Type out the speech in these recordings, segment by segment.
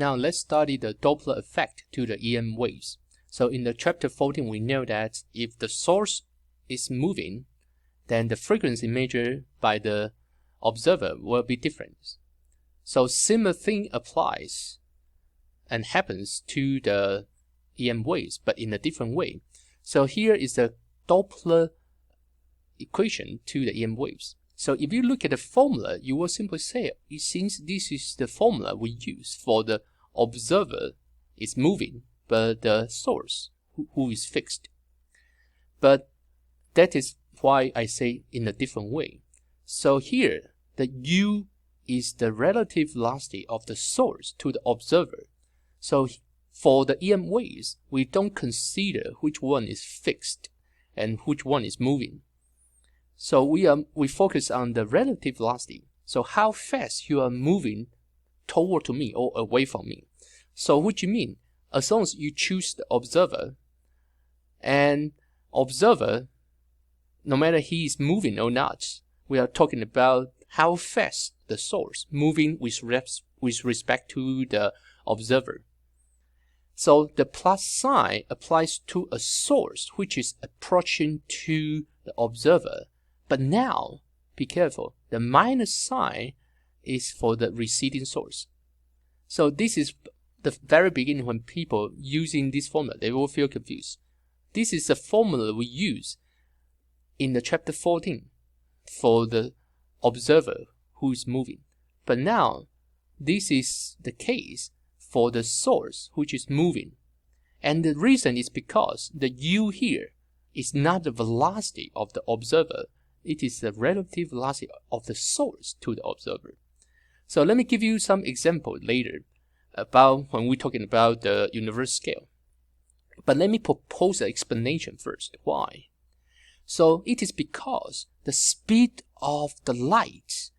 Now let's study the Doppler effect to the EM waves. So in the chapter 14, we know that if the source is moving, then the frequency measured by the observer will be different. So similar thing applies and happens to the EM waves, but in a different way. So here is the Doppler equation to the EM waves. So if you look at the formula, you will simply say, since this is the formula we use for the observer is moving, but the source who is fixed. But that is why I say in a different way. So here, the U is the relative velocity of the source to the observer. So for the EM waves, we don't consider which one is fixed and which one is moving. So we focus on the relative velocity. So how fast you are moving toward to me or away from me. So which you mean, as long as you choose the observer, and observer, no matter he is moving or not, we are talking about how fast the source moving with respect to the observer. So the plus sign applies to a source which is approaching to the observer. But now, be careful, the minus sign is for the receding source. So this is the very beginning when people using this formula, they will feel confused. This is the formula we use in the chapter 14 for the observer who is moving. But now, this is the case for the source which is moving. And the reason is because the U here is not the velocity of the observer, it is the relative velocity of the source to the observer. So let me give you some example later about when we're talking about the universe scale. But let me propose an explanation first. Why? So it is because the speed of the light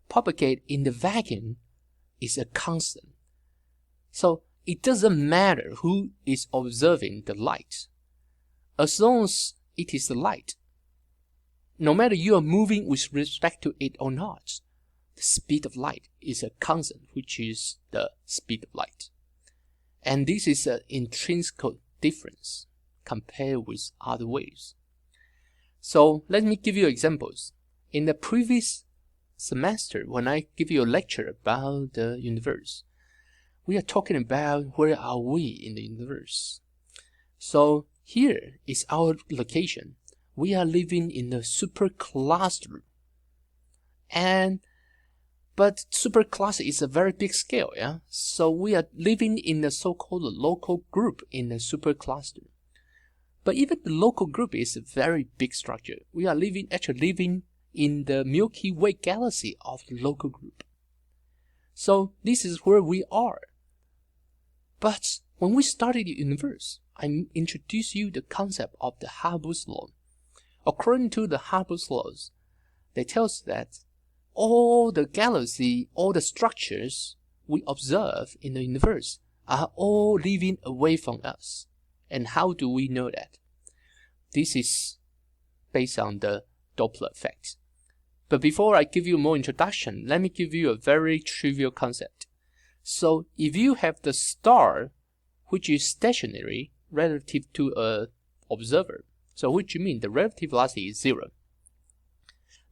propagate in the vacuum is a constant. So it doesn't matter who is observing the light. As long as it is the light, no matter you are moving with respect to it or not, the speed of light is a constant, which is the speed of light. And this is an intrinsic difference compared with other waves. So let me give you examples. In the previous semester, when I give you a lecture about the universe, we are talking about where are we in the universe. So here is our location. We are living in a supercluster. But supercluster is a very big scale, yeah? So we are living in the so-called local group in the supercluster. But even the local group is a very big structure. We are actually living in the Milky Way galaxy of the local group. So this is where we are. But when we started the universe, I introduced you the concept of the Hubble's law. According to the Hubble's laws, they tell us that all the galaxy, all the structures we observe in the universe are all living away from us. And how do we know that? This is based on the Doppler effect. But before I give you more introduction, let me give you a very trivial concept. So if you have the star which is stationary relative to an observer, so which you mean the relative velocity is 0,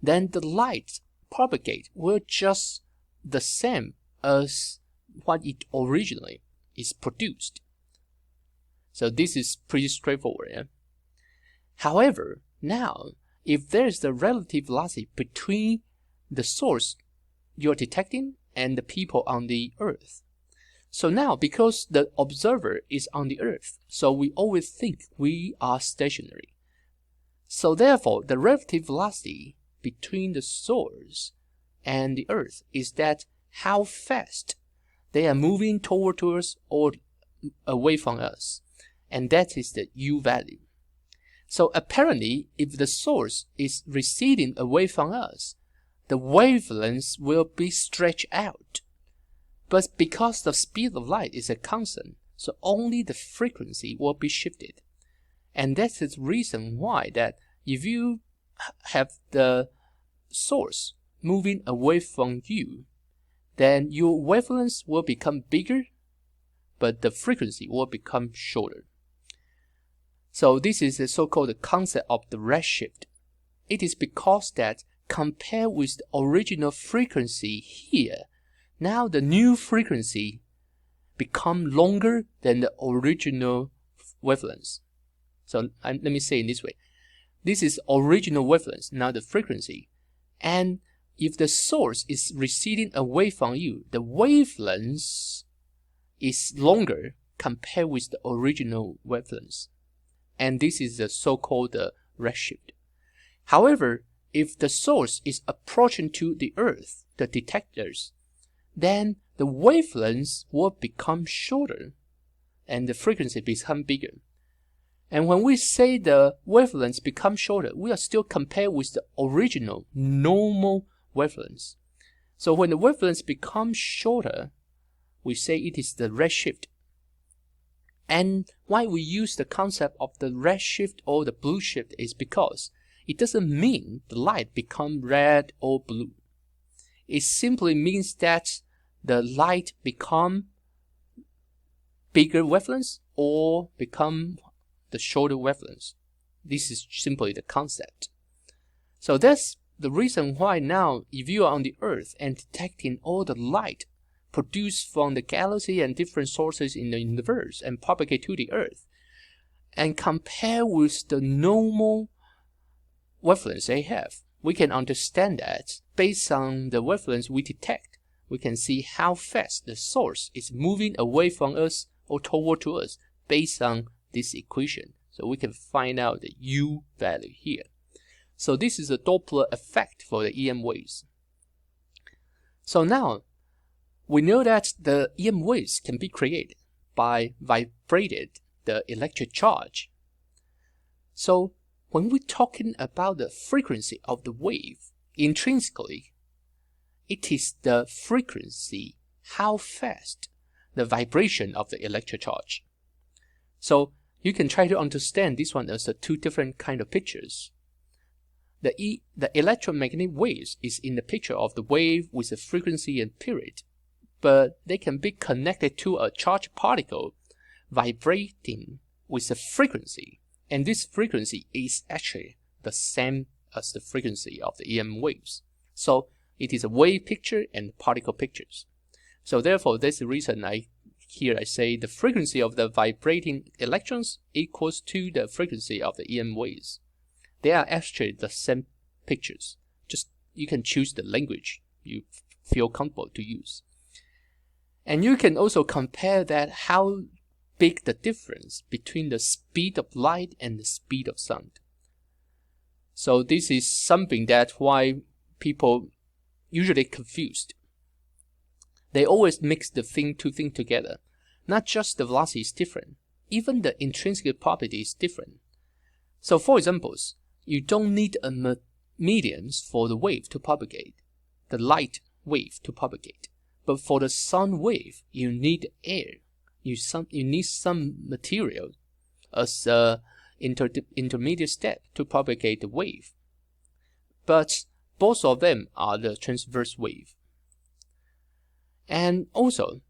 then the light propagate will just the same as what it originally is produced. So this is pretty straightforward. Yeah? However, now if there is the relative velocity between the source you're detecting and the people on the Earth. So now, because the observer is on the Earth, so we always think we are stationary. So therefore, the relative velocity between the source and the Earth is that how fast they are moving toward us or away from us. And that is the U value. So apparently, if the source is receding away from us, the wavelength will be stretched out. But because the speed of light is a constant, so only the frequency will be shifted. And that is the reason why that if you have the source moving away from you, then your wavelength will become bigger but the frequency will become shorter. So this is the so-called concept of the redshift. It is because that compared with the original frequency here, now the new frequency become longer than the original wavelengths. So let me say it this way. This is original wavelengths, now the frequency. And if the source is receding away from you, the wavelengths is longer compared with the original wavelengths. And this is the so-called redshift. However, if the source is approaching to the Earth, the detectors, then the wavelengths will become shorter and the frequency become bigger. And when we say the wavelengths become shorter, we are still compared with the original normal wavelengths. So when the wavelengths become shorter, we say it is the redshift. And why we use the concept of the redshift or the blue shift is because it doesn't mean the light become red or blue. It simply means that the light become bigger wavelengths or become the shorter wavelengths. This is simply the concept. So that's the reason why now if you are on the Earth and detecting all the light produced from the galaxy and different sources in the universe and propagate to the Earth, and compare with the normal wavelengths they have, we can understand that based on the wavelengths we detect, we can see how fast the source is moving away from us or toward to us based on this equation. So we can find out the U value here. So this is a Doppler effect for the EM waves. So now we know that the EM waves can be created by vibrated the electric charge. So when we're talking about the frequency of the wave, intrinsically, it is the frequency, how fast the vibration of the electric charge. So you can try to understand this one as two different kind of pictures. The electromagnetic waves is in the picture of the wave with a frequency and period, but they can be connected to a charged particle vibrating with a frequency, and this frequency is actually the same as the frequency of the EM waves. So it is a wave picture and particle pictures. So therefore, that's the reason I say the frequency of the vibrating electrons equals to the frequency of the EM waves. They are actually the same pictures. Just you can choose the language you feel comfortable to use. And you can also compare that how big the difference between the speed of light and the speed of sound. So this is something that why people usually confused. They always mix the two things together. Not just the velocity is different, even the intrinsic property is different. So for examples, you don't need a medium for the wave to propagate, the light wave to propagate. But for the sound wave, you need air. You need some material as an intermediate step to propagate the wave. But both of them are the transverse wave. And also,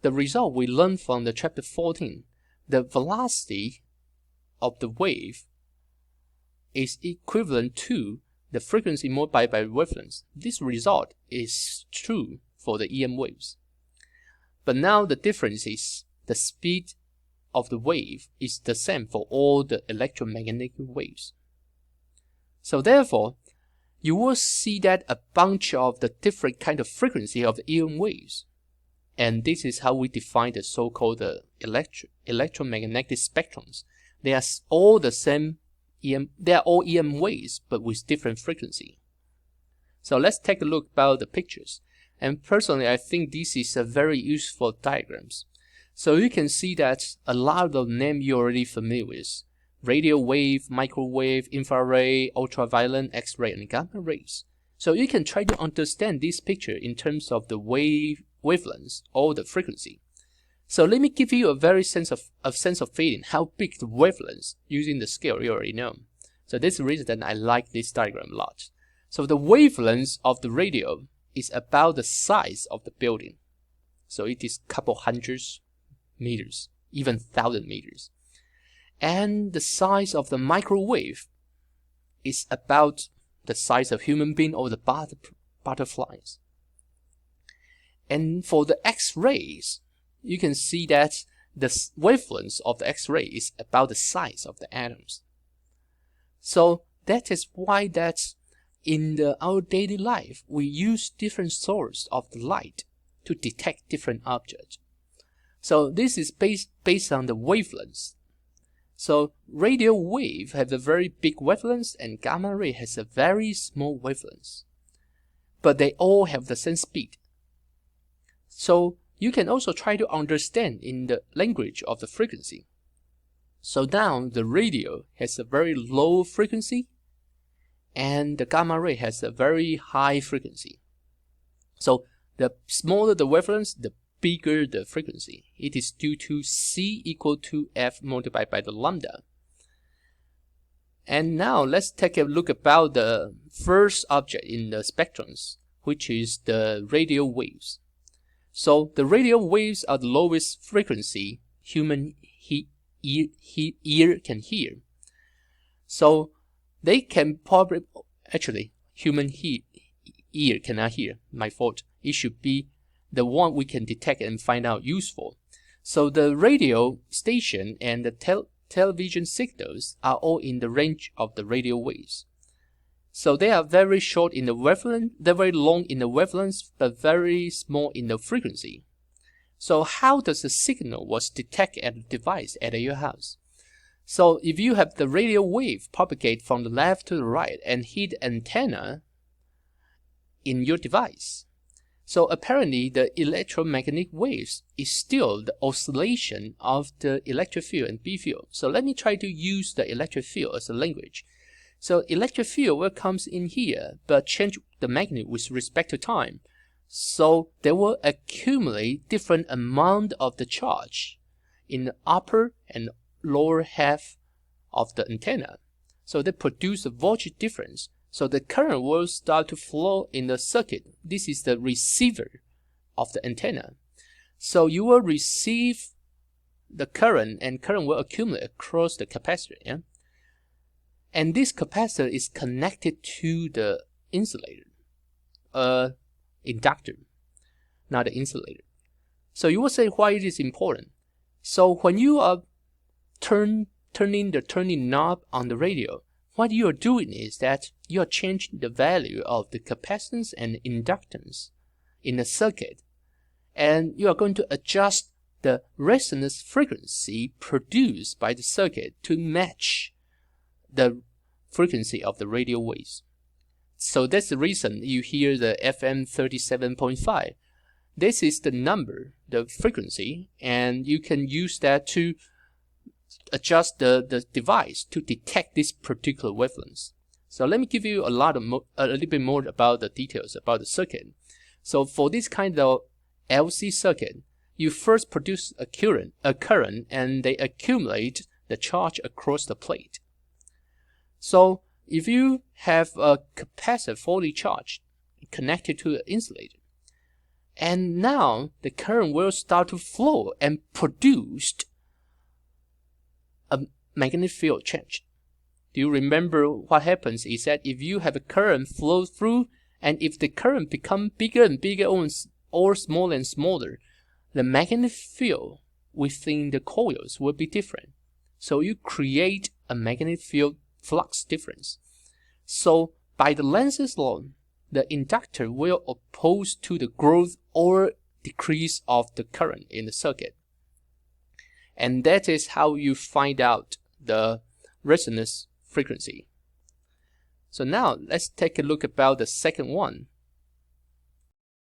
the result we learned from the chapter 14, the velocity of the wave is equivalent to the frequency multiplied by wavelengths. This result is true for the EM waves. But now the difference is the speed of the wave is the same for all the electromagnetic waves. So therefore, you will see that a bunch of the different kind of frequency of the EM waves. And this is how we define the so-called electromagnetic spectrums. They are all the same they are all EM waves, but with different frequency. So let's take a look about the pictures. And personally, I think this is a very useful diagrams. So you can see that a lot of the names you're already familiar with: radio wave, microwave, infrared, ultraviolet, X-ray, and gamma rays. So you can try to understand this picture in terms of the wavelengths or the frequency. So let me give you a very sense of feeling how big the wavelengths using the scale you already know. So this is the reason that I like this diagram a lot. So the wavelengths of the radio is about the size of the building. So it is couple hundreds meters, even 1,000 meters. And the size of the microwave is about the size of human being or the butterflies. And for the X-rays, you can see that the wavelength of the X-ray is about the size of the atoms. So that is why that in our daily life, we use different sources of the light to detect different objects. So this is based on the wavelengths. So radio wave have a very big wavelength and gamma ray has a very small wavelength. But they all have the same speed. So you can also try to understand in the language of the frequency. So now the radio has a very low frequency and the gamma ray has a very high frequency. So the smaller the wavelength, the bigger the frequency. It is due to C equal to F multiplied by the lambda. And now let's take a look about the first object in the spectrums, which is the radio waves. So the radio waves are the lowest frequency human ear can hear. So they can probably, actually human ear cannot hear, my fault. It should be the one we can detect and find out useful. So the radio station and the television signals are all in the range of the radio waves. So they are very short in the wavelength, they're very long in the wavelength, but very small in the frequency. So how does the signal was detected at the device at your house? So if you have the radio wave propagate from the left to the right and hit the antenna in your device, so apparently the electromagnetic waves is still the oscillation of the electric field and B field. So let me try to use the electric field as a language. So electric field will comes in here, but change the magnitude with respect to time. So they will accumulate different amount of the charge in the upper and lower half of the antenna. So they produce a voltage difference. So the current will start to flow in the circuit. This is the receiver of the antenna. So you will receive the current and current will accumulate across the capacitor. Yeah? And this capacitor is connected to the insulator, inductor, not the insulator. So you will say why it is important. So when you are turning the turning knob on the radio, what you are doing is that you are changing the value of the capacitance and inductance in the circuit, and you are going to adjust the resonance frequency produced by the circuit to match the frequency of the radio waves. So that's the reason you hear the FM 37.5. This is the number, the frequency, and you can use that to adjust the device to detect this particular wavelength. So let me give you a little bit more about the details about the circuit. So for this kind of LC circuit, you first produce a current and they accumulate the charge across the plate. So if you have a capacitor fully charged connected to the insulator, and now the current will start to flow and produce a magnetic field change. Do you remember what happens is that if you have a current flow through, and if the current become bigger and bigger or smaller and smaller, the magnetic field within the coils will be different. So you create a magnetic field flux difference. So by the Lenz's law, the inductor will oppose to the growth or decrease of the current in the circuit. And that is how you find out the resonance frequency. So now let's take a look about the second one,